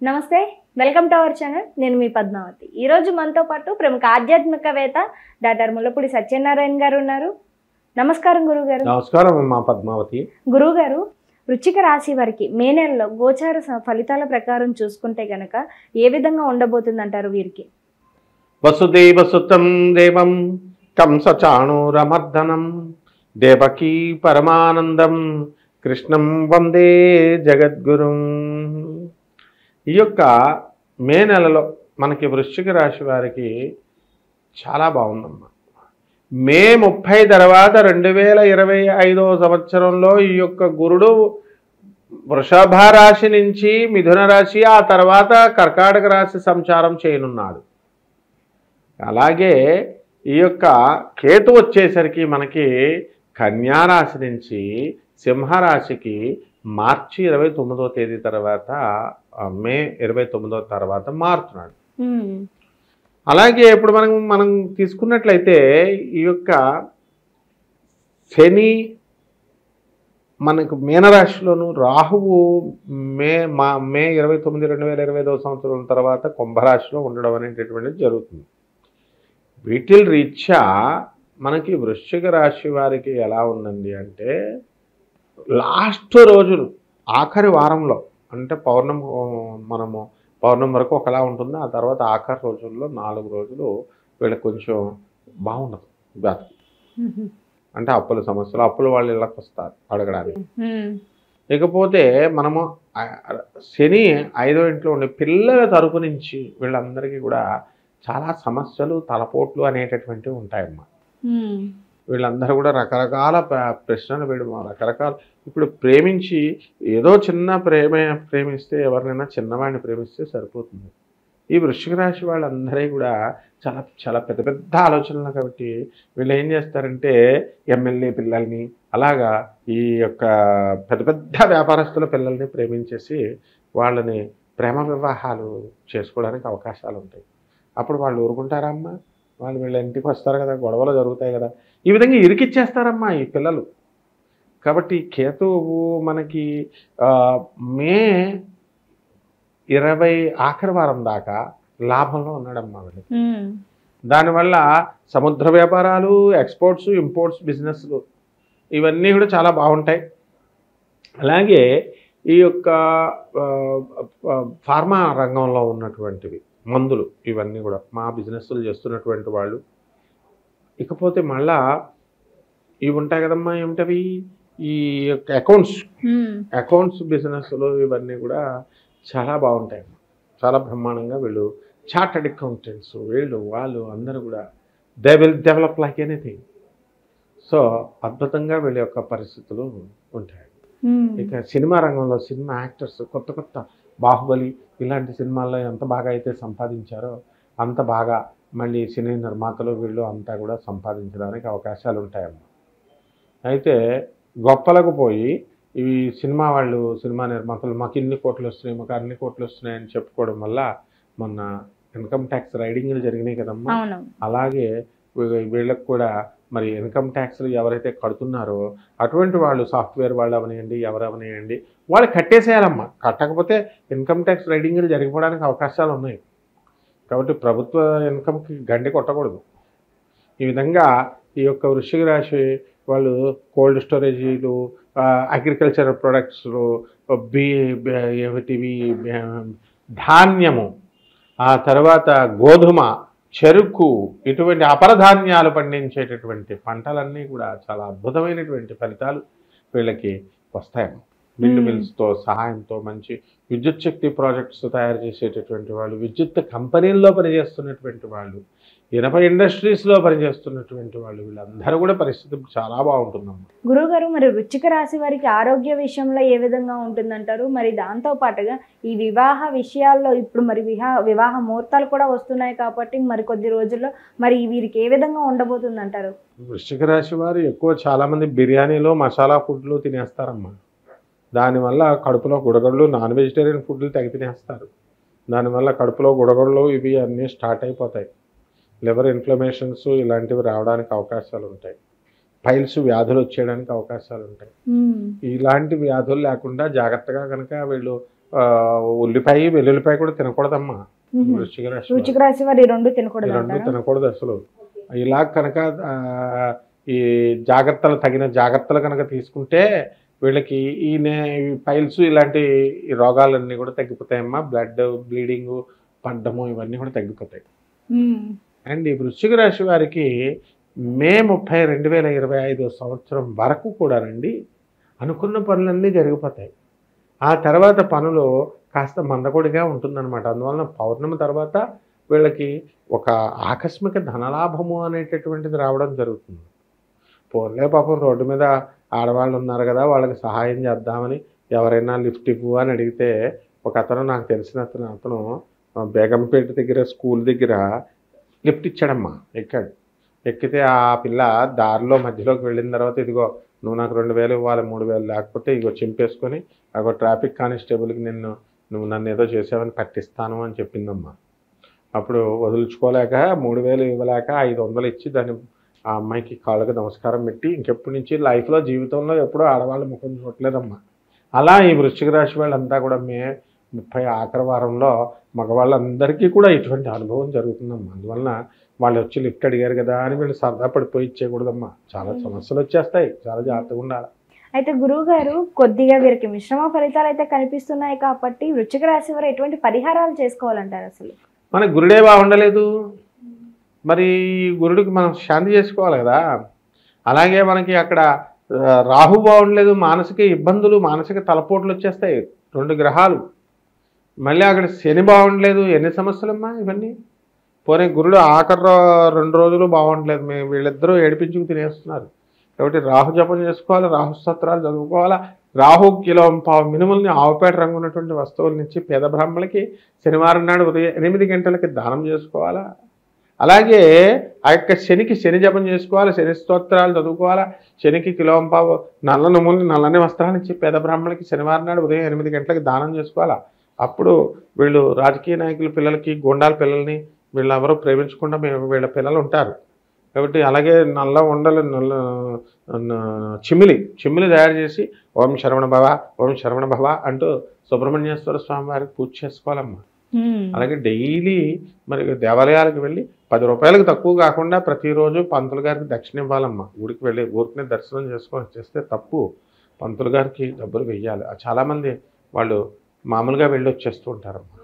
నమస్తే, welcome to our channel. నేను మీ పద్మావతి. ఈరోజు మనతో పాటు ప్రముఖ ఆధ్యాత్మికవేత్త డాక్టర్ ముల్లపూడి సత్యనారాయణ గారు ఉన్నారు. నమస్కారం గురుగారు. నమస్కారం అమ్మా పద్మావతి. గురుగారు, వృశ్చిక రాశి వారికి మే నెలలో గోచార ఫలితాల ప్రకారం చూసుకుంటే గనక ఏ విధంగా ఉండబోతుందంటారు వీరికి? వసుదేవ సుతం దేవం కంస చాణూరమర్దనం దేవకీ పరమానందం కృష్ణం వందే జగద్గురుం. ఈ యొక్క మే నెలలో మనకి వృశ్చిక రాశి వారికి చాలా బాగుందమ్మా. మే 30 తర్వాత 2025 సంవత్సరంలో ఈ యొక్క గురుడు వృషభ రాశి నుంచి మిథున రాశి, ఆ తర్వాత కర్కాటక రాశి సంచారం చేయనున్నాడు. అలాగే ఈ యొక్క కేతు వచ్చేసరికి మనకి కన్యా రాశి నుంచి సింహరాశికి మార్చి 29వ తేదీ తర్వాత, మే 29వ తర్వాత మారుతున్నాడు. అలాగే ఇప్పుడు మనం తీసుకున్నట్లయితే ఈ యొక్క శని మనకు మీనరాశిలోను, రాహువు మే 29, 2025 సంవత్సరం తర్వాత కుంభరాశిలో ఉండడం అనేటటువంటిది జరుగుతుంది. వీటిల్ రీత్యా మనకి వృశ్చిక రాశి వారికి ఎలా ఉందండి అంటే, లాస్ట్ రోజులు ఆఖరి వారంలో అంటే పౌర్ణమి వరకు ఒకలా ఉంటుంది. ఆ తర్వాత ఆఖరి రోజుల్లో 4 రోజులు వీళ్ళకి కొంచెం బాగుండదు బ్యాతికి. అంటే అప్పుల సమస్యలు, అప్పులు వాళ్ళు ఇళ్ళకి వస్తారు అడగడానికి. ఇకపోతే మనము శని 5వ ఇంట్లో ఉండే పిల్లల తరపు నుంచి వీళ్ళందరికీ కూడా చాలా సమస్యలు, తలపోట్లు అనేటటువంటివి ఉంటాయమ్మా. వీళ్ళందరూ కూడా రకరకాల ప్రశ్నలు వేయడం, రకరకాల ఇప్పుడు ప్రేమించి ఏదో చిన్న ప్రేమిస్తే, ఎవరినైనా చిన్నవాడిని ప్రేమిస్తే సరిపోతుంది. ఈ వృశ్చిక రాశి వాళ్ళందరూ కూడా చాలా చాలా పెద్ద పెద్ద ఆలోచనలు. కాబట్టి వీళ్ళు ఏం చేస్తారంటే ఎమ్మెల్యే పిల్లల్ని, అలాగా ఈ యొక్క పెద్ద పెద్ద వ్యాపారస్తుల పిల్లల్ని ప్రేమించేసి వాళ్ళని ప్రేమ వివాహాలు చేసుకోవడానికి అవకాశాలు ఉంటాయి. అప్పుడు వాళ్ళు ఊరుకుంటారమ్మా? వాళ్ళు వీళ్ళ ఇంటికి వస్తారు కదా, గొడవలు జరుగుతాయి కదా, ఈ విధంగా ఇరికిచ్చేస్తారమ్మా ఈ పిల్లలు. కాబట్టి కేతువు మనకి మే 20 ఆఖరి వారం దాకా లాభంలో ఉన్నాడమ్మా వీళ్ళకి. దానివల్ల సముద్ర వ్యాపారాలు, ఎక్స్పోర్ట్స్, ఇంపోర్ట్స్ బిజినెస్లు ఇవన్నీ కూడా చాలా బాగుంటాయి. అలాగే ఈ యొక్క ఫార్మా రంగంలో ఉన్నటువంటివి, మందులు, ఇవన్నీ కూడా మా బిజినెస్లు చేస్తున్నటువంటి వాళ్ళు. ఇకపోతే మళ్ళా ఇవి ఉంటాయి కదమ్మా, ఏమిటవి, ఈ యొక్క అకౌంట్స్ బిజినెస్లు ఇవన్నీ కూడా చాలా బాగుంటాయి. చాలా బ్రహ్మాండంగా వీళ్ళు చార్టర్డ్ అకౌంటెంట్స్, వాళ్ళు అందరూ కూడా they will develop like anything. So అద్భుతంగా వీళ్ళ యొక్క పరిస్థితులు ఉంటాయి. ఇక సినిమా రంగంలో సినిమా యాక్టర్స్ కొత్త కొత్త బాహుబలి ఇలాంటి సినిమాల్లో ఎంత బాగా అయితే సంపాదించారో అంత బాగా మళ్ళీ సినీ నిర్మాతలు వీళ్ళు అంతా కూడా సంపాదించడానికి అవకాశాలు ఉంటాయమ్మా. అయితే గొప్పలకు పోయి ఇవి సినిమా వాళ్ళు, సినిమా నిర్మాతలు మాకు ఇన్ని కోట్లు వస్తున్నాయి, మాకు అన్ని కోట్లు వస్తున్నాయి అని చెప్పుకోవడం వల్ల మొన్న ఇన్కమ్ ట్యాక్స్ రైడింగ్లు జరిగినాయి కదమ్మా. అలాగే వీళ్ళకు కూడా మరి ఇన్కమ్ ట్యాక్స్లు ఎవరైతే కడుతున్నారో అటువంటి వాళ్ళు, సాఫ్ట్వేర్ వాళ్ళు అవనివ్వండి, ఎవరవనివ్వండి, వాళ్ళు కట్టేసేయాలమ్మా. కట్టకపోతే ఇన్కమ్ ట్యాక్స్ రైడింగ్లు జరిగిపోవడానికి అవకాశాలు ఉన్నాయి. కాబట్టి ప్రభుత్వ ఇన్కమ్కి గండి కొట్టకూడదు. ఈ విధంగా ఈ యొక్క వృశ్చిక రాశి వాళ్ళు కోల్డ్ స్టోరేజీలు, అగ్రికల్చర్ ప్రొడక్ట్స్లు, ఏమిటివి, ధాన్యము, ఆ తర్వాత గోధుమ, చెరుకు, ఇటువంటి అపరధాన్యాలు పండించేటటువంటి పంటలన్నీ కూడా చాలా అద్భుతమైనటువంటి ఫలితాలు వీళ్ళకి వస్తాయి. విండ్ మిల్స్తో సహాయంతో మంచి విద్యుత్ శక్తి ప్రాజెక్ట్స్ తయారు చేసేటటువంటి వాళ్ళు, విద్యుత్ కంపెనీల్లో పనిచేస్తున్నటువంటి వాళ్ళు, ఇనప ఇండస్ట్రీస్లో పనిచేస్తున్నటువంటి వాళ్ళు, వీళ్ళందరూ కూడా పరిస్థితి చాలా బాగుంటుందమ్మా. గురువుగారు, మరి వృశ్చిక రాశి వారికి ఆరోగ్య విషయంలో ఏ విధంగా ఉంటుందంటారు? మరి దాంతో పాటుగా ఈ వివాహ విషయాల్లో ఇప్పుడు మరి వివాహ ముహూర్తాలు కూడా వస్తున్నాయి కాబట్టి మరి కొద్ది రోజుల్లో మరి వీరికి ఏ విధంగా ఉండబోతుందంటారు? వృశ్చిక రాశి వారు చాలామంది బిర్యానీలు, మసాలా ఫుడ్లు తినేస్తారమ్మా. దానివల్ల కడుపులో గుడగళ్ళు, నాన్ వెజిటేరియన్ ఫుడ్లు తెగ తినేస్తారు. దానివల్ల కడుపులో గుడగళ్ళు ఇవి అన్నీ స్టార్ట్ అయిపోతాయి. లివర్ ఇన్ఫ్లమేషన్స్ ఇలాంటివి రావడానికి అవకాశాలు ఉంటాయి. పైల్స్ వ్యాధులు వచ్చేయడానికి అవకాశాలు ఉంటాయి. ఇలాంటి వ్యాధులు లేకుండా జాగ్రత్తగా కనుక వీళ్ళు ఉల్లిపాయ వెల్లుల్లిపాయ కూడా తినకూడదమ్మా. వృశ్చిక రాశి వృశ్చిక రాశి వారు ఈ రెండు తినకూడదు ఈ రెండు అంటారా? తినకూడదు అసలు. ఇలా కనుక ఈ తగిన జాగ్రత్తలు కనుక తీసుకుంటే వీళ్ళకి ఈ పైల్స్ ఇలాంటి రోగాలన్నీ కూడా తగ్గిపోతాయమ్మా. బ్లడ్ బ్లీడింగ్ పడ్డము ఇవన్నీ కూడా తగ్గిపోతాయి. అండ్ ఈ వృశ్చిక రాశి వారికి మే 30, 2025 సంవత్సరం వరకు కూడానండి అనుకున్న పనులన్నీ జరిగిపోతాయి. ఆ తర్వాత పనులు కాస్త మందకొడిగా ఉంటుందన్నమాట. అందువలన పౌర్ణమి తర్వాత వీళ్ళకి ఒక ఆకస్మిక ధనలాభము అనేటటువంటిది రావడం జరుగుతుంది. పోన్లే పాపం రోడ్డు మీద ఆడవాళ్ళు ఉన్నారు కదా, వాళ్ళకి సహాయం చేద్దామని ఎవరైనా లిఫ్ట్ ఇవ్వు అని అడిగితే ఒక అతను, నాకు తెలిసిన అతను బేగంపేట దగ్గర స్కూల్ దగ్గర లిఫ్ట్ ఇచ్చాడమ్మా. ఎక్కితే ఆ పిల్ల దారిలో మధ్యలోకి వెళ్ళిన తర్వాత, ఇదిగో నువ్వు నాకు 2000 ఇవ్వాలి, 3000 లేకపోతే ఇగో చింపేసుకొని అగో ట్రాఫిక్ కానిస్టేబుల్కి నువ్వు నన్ను ఏదో చేసావని పట్టిస్తాను అని చెప్పిందమ్మా. అప్పుడు వదులుచుకోలేక 3000 ఇవ్వలేక 500 ఇచ్చి దాన్ని ఆ అమ్మాయికి కాళ్ళకి నమస్కారం పెట్టి ఇంకెప్పటి నుంచి లైఫ్లో జీవితంలో ఎప్పుడూ ఆడవాళ్ళ ముఖం చూడలేదమ్మా. అలా ఈ వృశ్చిక రాశి వాళ్ళంతా కూడా మే 30 ఆఖరి వారంలో మగవాళ్ళందరికీ కూడా ఇటువంటి అనుభవం జరుగుతుందమ్మా. అందువలన వాళ్ళు వచ్చి లిఫ్ట్ అడిగారు కదా అని వీళ్ళు సరదా పడిపోయి ఇచ్చేయకూడదమ్మా. చాలా సమస్యలు వచ్చేస్తాయి, చాలా జాగ్రత్తగా ఉండాలి. అయితే గురువు గారు కొద్దిగా వీరికి మిశ్రమ ఫలితాలు అయితే కనిపిస్తున్నాయి కాబట్టి వృశ్చిక రాశి వారు ఎటువంటి పరిహారాలు చేసుకోవాలంటారు? అసలు మనకి గురుడే బాగుండలేదు, మరి గురుడికి మనం శాంతి చేసుకోవాలి కదా. అలాగే మనకి అక్కడ రాహు బాగుండలేదు, మానసిక ఇబ్బందులు, మానసిక తలపోట్లు వచ్చేస్తాయి 2 గ్రహాలు. మళ్ళీ అక్కడ శని బాగుండలేదు, ఎన్ని సమస్యలమ్మా ఇవన్నీ. పోనీ గురుడు ఆఖరి 2 రోజులు బాగుండలేదు, వీళ్ళిద్దరూ ఏడిపించుకు తినేస్తున్నారు. కాబట్టి రాహు జపం చేసుకోవాలి, రాహు స్తోత్రాలు చదువుకోవాలా. రాహు కిలో మినుముల్ని ఆవుపేట రంగు ఉన్నటువంటి వస్తువుల నుంచి పేద బ్రాహ్మణులకి శనివారం నాడు ఉదయం 8 గంటలకి దానం చేసుకోవాలా. అలాగే ఆ యొక్క శనికి శని జపం చేసుకోవాలి, శని స్తోత్రాలు చదువుకోవాలా. శనికి కిలోంపావు నల్ల నువ్వుల్ని, నల్లని వస్త్రాలు ఇచ్చి పేద బ్రాహ్మణులకి శనివారం నాడు ఉదయం 8 గంటలకి దానం చేసుకోవాలా. అప్పుడు వీళ్ళు రాజకీయ నాయకుల పిల్లలకి, గోండాల పిల్లల్ని వీళ్ళెవరూ ప్రేమించకుండా వీళ్ళ పిల్లలు ఉంటారు కాబట్టి, అలాగే నల్ల ఉండలు చిమ్మిలి తయారు చేసి ఓం శరవణ భవ, ఓం శరవణ భవ అంటూ సుబ్రహ్మణ్యేశ్వర స్వామి వారికి పూజ చేసుకోవాలమ్మా. అలాగే డైలీ మరి దేవాలయాలకు వెళ్ళి 10 రూపాయలకు తక్కువ కాకుండా ప్రతిరోజు పంతులు గారికి దక్షిణ ఇవ్వాలమ్మా. గుడికి వెళ్ళి ఊరికనే దర్శనం చేసుకొని వచ్చేస్తే తప్పు. పంతులు గారికి డబ్బులు వెయ్యాలి. చాలామంది వాళ్ళు మామూలుగా వెళ్ళి వచ్చేస్తూ ఉంటారమ్మా.